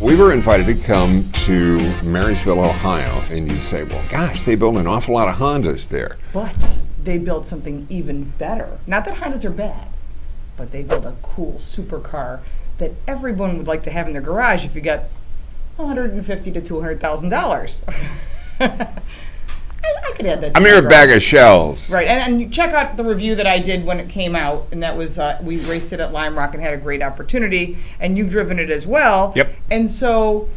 we were invited to come to Marysville, Ohio, and you'd say, well, gosh, they build an awful lot of Hondas there. But they built something even better. Not that Hondas are bad, but they built a cool supercar that everyone would like to have in their garage if you got $150,000 to $200,000. I could add that. A mere bag of shells. Right, and you check out the review that I did when it came out, and that was, we raced it at Lime Rock and had a great opportunity, and you've driven it as well. Yep. And so,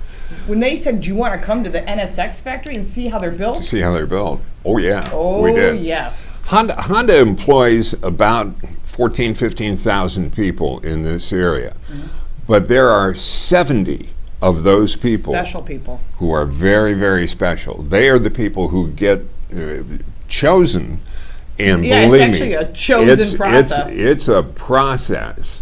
when they said, do you want to come to the NSX factory and see how they're built? To see how they're built. Oh, yeah. Oh, we did. Yes. Honda employs about 14,000, 15,000 people in this area. Mm-hmm. But there are 70 of those people, special people, who are very, very special. They are the people who get chosen, and believe me, it's actually a chosen process. It's a process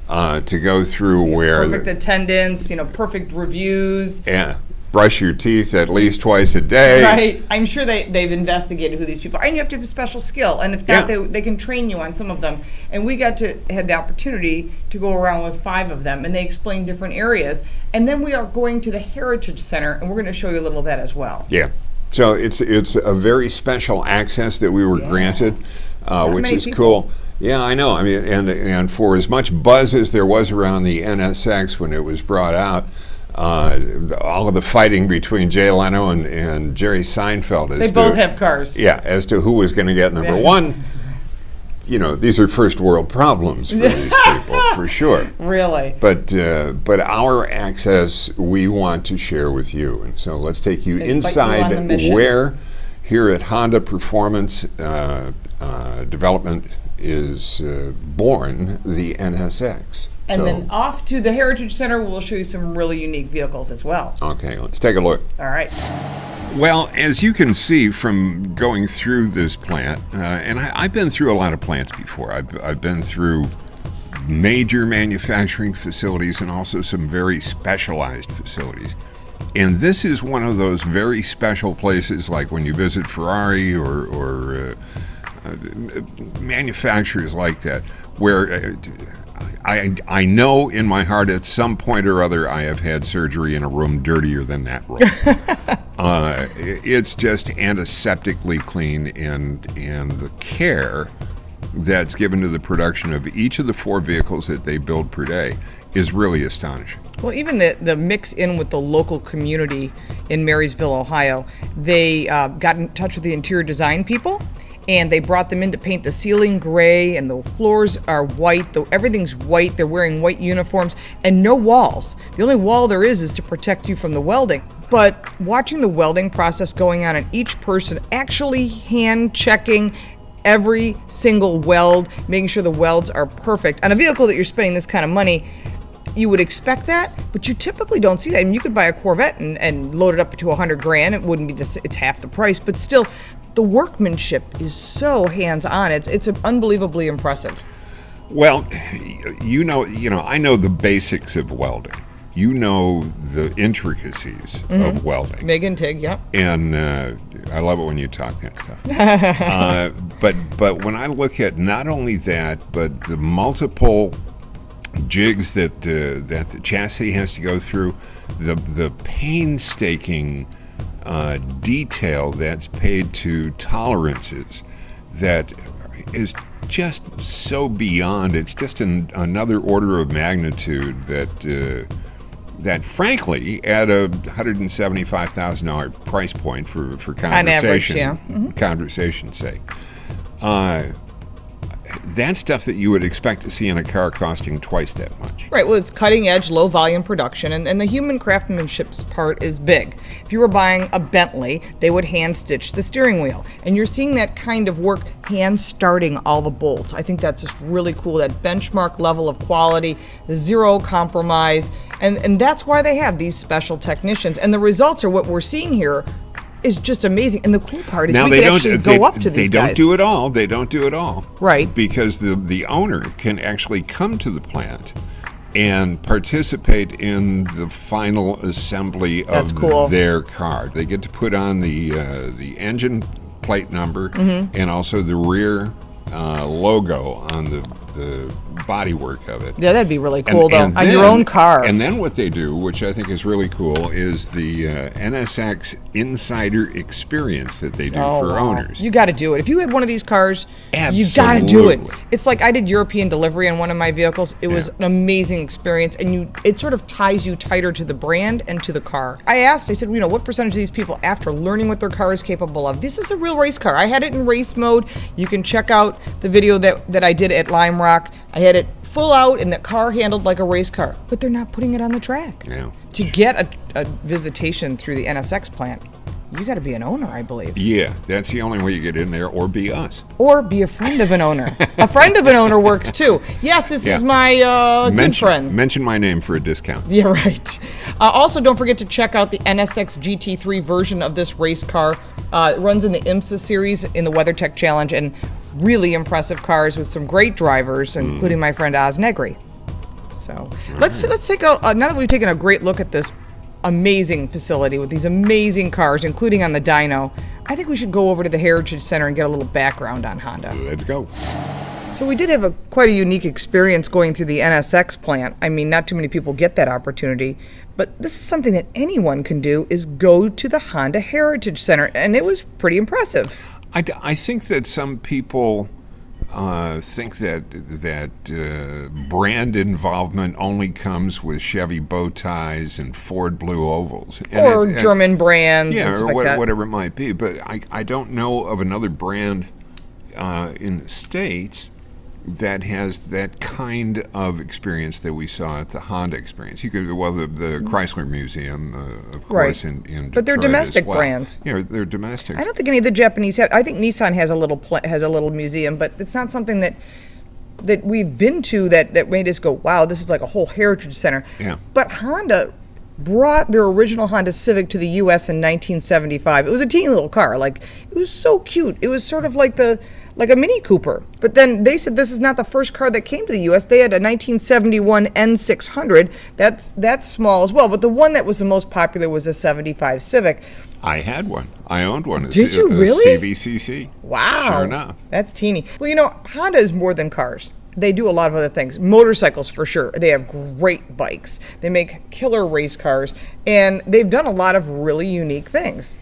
to go through where perfect attendance, perfect reviews. Yeah, brush your teeth at least twice a day. Right. I'm sure they've investigated who these people are, and you have to have a special skill. And if not, they can train you on some of them. And we had the opportunity to go around with 5 of them, and they explain different areas. And then we are going to the Heritage Center, and we're going to show you a little of that as well. Yeah. So it's a very special access that we were granted, which is cool. Yeah, I know. I mean, and for as much buzz as there was around the NSX when it was brought out, all of the fighting between Jay Leno and Jerry Seinfeld. They both have cars. Yeah, as to who was going to get number one. These are first world problems for these people, for sure. Really. But our access we want to share with you. And so let's take you inside where here at Honda Performance Development is born the NSX. And then off to the Heritage Center, we'll show you some really unique vehicles as well. Okay, let's take a look. All right. Well, as you can see from going through this plant, and I've been through a lot of plants before. I've been through major manufacturing facilities and also some very specialized facilities. And this is one of those very special places, like when you visit Ferrari or manufacturers like that, where I know in my heart at some point or other I have had surgery in a room dirtier than that room. It's just antiseptically clean, and the care that's given to the production of each of the 4 vehicles that they build per day is really astonishing. Well, even the mix in with the local community in Marysville, Ohio, they got in touch with the interior design people, and they brought them in to paint the ceiling gray, and the floors are white. Everything's white. They're wearing white uniforms and no walls. The only wall there is to protect you from the welding. But watching the welding process going on, and each person actually hand checking every single weld, making sure the welds are perfect. On a vehicle that you're spending this kind of money, you would expect that, but you typically don't see that. I mean, you could buy a Corvette and load it up to $100,000. It wouldn't be it's half the price, but still, the workmanship is so hands-on. It's unbelievably impressive. Well, I know the basics of welding. You know the intricacies of welding. MIG and TIG, yeah. And I love it when you talk that stuff. But when I look at not only that, but the multiple jigs that the chassis has to go through, the painstaking detail that's paid to tolerances that is just so beyond. It's just another order of magnitude that frankly, at a $175,000 price point for conversation, conversation's sake, that's stuff that you would expect to see in a car costing twice that much. Right, well, it's cutting edge, low volume production, and the human craftsmanship part is big. If you were buying a Bentley, they would hand stitch the steering wheel, and you're seeing that kind of work hand starting all the bolts. I think that's just really cool, that benchmark level of quality, the zero compromise, and that's why they have these special technicians, and the results are what we're seeing here. Is just amazing, and the cool part is we can actually go up to these guys. They don't do it all. They don't do it all. Right. Because the owner can actually come to the plant and participate in the final assembly of their car. They get to put on the engine plate number and also the rear logo on the bodywork of it. Yeah, that'd be really cool, on your own car. And then what they do, which I think is really cool, is the NSX Insider Experience that they do for owners. You got to do it. If you had one of these cars, Absolutely. you got to do it. It's like I did European delivery on one of my vehicles. It was an amazing experience, and it sort of ties you tighter to the brand and to the car. I said, what percentage of these people, after learning what their car is capable of, this is a real race car. I had it in race mode. You can check out the video that I did at Lime Rock. I had it full out, and the car handled like a race car, but they're not putting it on the track. Yeah. To get a visitation through the NSX plant, you got to be an owner, I believe. Yeah, that's the only way you get in there, or be us. Or be a friend of an owner. A friend of an owner works too. Yes, this is my good friend. Mention my name for a discount. Yeah, right. Also, don't forget to check out the NSX GT-3 version of this race car. It runs in the IMSA series in the WeatherTech Challenge, and really impressive cars with some great drivers, including my friend Oz Negri. So let's take now that we've taken a great look at this amazing facility with these amazing cars, including on the dyno, I think we should go over to the Heritage Center and get a little background on Honda. Let's go. So we did have quite a unique experience going through the NSX plant. I mean, not too many people get that opportunity, but this is something that anyone can do, is go to the Honda Heritage Center, and it was pretty impressive. I think that some people think that brand involvement only comes with Chevy bow ties and Ford blue ovals, or German brands, and stuff like that. Whatever it might be. But I don't know of another brand in the States that has that kind of experience that we saw at the Honda experience. You could, the Chrysler Museum, of course, in Detroit. But they're domestic brands. Yeah, they're domestic. I don't think any of the Japanese have. I think Nissan has a little museum, but it's not something that we've been to that made us go, wow, this is like a whole heritage center. Yeah. But Honda brought their original Honda Civic to the U.S. in 1975. It was a teeny little car. Like, it was so cute. It was sort of like a Mini Cooper. But then they said this is not the first car that came to the U.S. They had a 1971 N600. That's small as well. But the one that was the most popular was a 75 Civic. I had one. I owned one. Did you really? CVCC. Wow. Sure enough. That's teeny. Well, Honda is more than cars. They do a lot of other things. Motorcycles, for sure. They have great bikes. They make killer race cars. And they've done a lot of really unique things.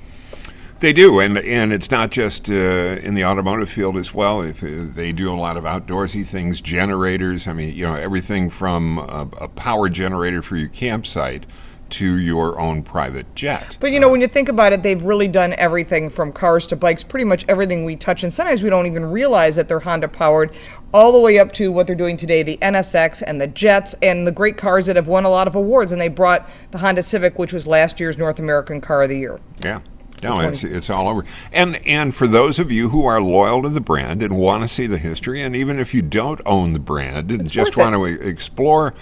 They do, and it's not just in the automotive field as well. They do a lot of outdoorsy things, generators. I mean, everything from a power generator for your campsite to your own private jet. But when you think about it, they've really done everything from cars to bikes, pretty much everything we touch. And sometimes we don't even realize that they're Honda powered, all the way up to what they're doing today, the NSX and the Jets and the great cars that have won a lot of awards. And they brought the Honda Civic, which was last year's North American Car of the Year. Yeah. No, it's all over. And for those of you who are loyal to the brand and want to see the history, and even if you don't own the brand and just want to explore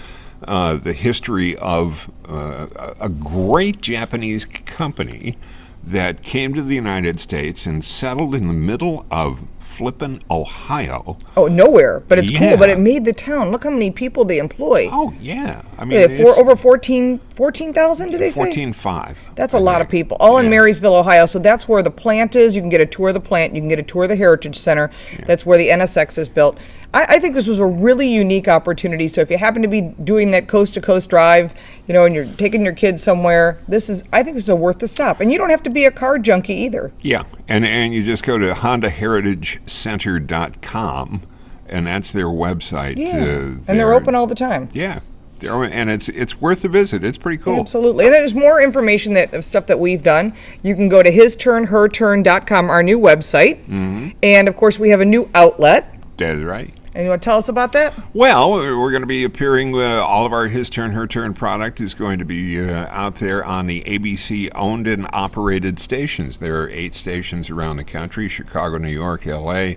the history of a great Japanese company that came to the United States and settled in the middle of flippin' Ohio. Oh, nowhere, but it's cool. But it made the town. Look how many people they employ. Oh, yeah. I mean, over 14,000, did they say? 14,500. That's a lot of people, all in Marysville, Ohio. So that's where the plant is. You can get a tour of the plant. You can get a tour of the Heritage Center. Yeah. That's where the NSX is built. I think this was a really unique opportunity. So if you happen to be doing that coast-to-coast drive, and you're taking your kids somewhere, I think this is worth the stop. And you don't have to be a car junkie either. Yeah, and you just go to HondaHeritageCenter.com, and that's their website. Yeah, and they're open all the time. Yeah. And it's worth the visit. It's pretty cool. Absolutely. And there's more information of stuff that we've done. You can go to HisTurnHerTurn.com, our new website. Mm-hmm. And, of course, we have a new outlet. That is right. And you want to tell us about that? Well, we're going to be appearing, all of our His Turn, Her Turn product is going to be out there on the ABC owned and operated stations. There are 8 stations around the country: Chicago, New York, L.A.,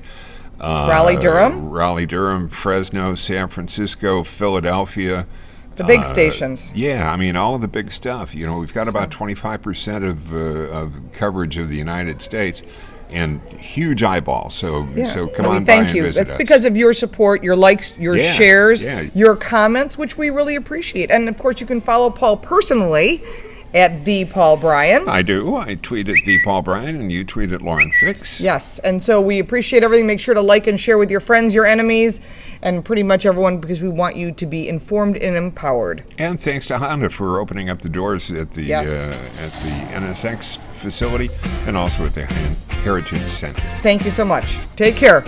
Raleigh-Durham, Fresno, San Francisco, Philadelphia. The big stations. Yeah, I mean, all of the big stuff. We've got about 25% of coverage of the United States. And huge eyeballs, so come on by and visit us. That's because of your support, your likes, your shares, your comments, which we really appreciate. And of course, you can follow Paul personally at the Paul Bryan. I do. I tweet at the Paul Bryan, and you tweet at Lauren Fix. Yes, and so we appreciate everything. Make sure to like and share with your friends, your enemies, and pretty much everyone, because we want you to be informed and empowered. And thanks to Honda for opening up the doors at the NSX facility and also at the Heritage Center. Thank you so much. Take care.